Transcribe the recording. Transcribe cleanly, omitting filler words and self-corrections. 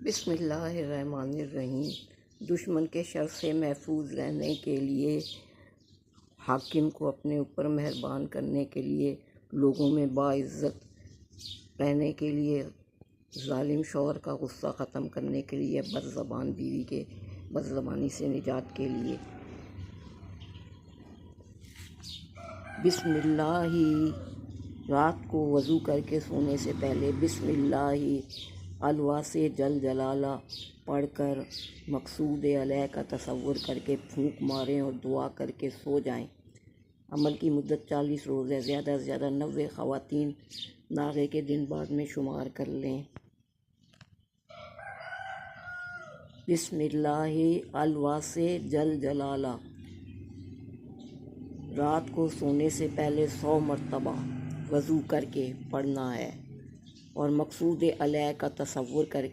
بسم اللہ الرحمن الرحیم۔ دشمن کے شر سے محفوظ رہنے کے لیے، حاکم کو اپنے اوپر مہربان کرنے کے لیے، لوگوں میں باعزت رہنے کے لیے، ظالم شوہر کا غصہ ختم کرنے کے لیے، بد زبان بیوی کے بد زبانی سے نجات کے لیے بسم اللہ، رات کو وضو کر کے سونے سے پہلے بسم اللہ الواسع جل جلالہ پڑھ کر مقصود علیہ کا تصور کر کے پھونک ماریں اور دعا کر کے سو جائیں۔ عمل کی مدت 40 روز ہے۔ زیادہ سے زیادہ 90 خواتین ناغے کے دن بعد میں شمار کر لیں۔ بسم اللہ الواسع جل جلالہ رات کو سونے سے پہلے 100 مرتبہ وضو کر کے پڑھنا ہے اور مقصود علیہ کا تصور کر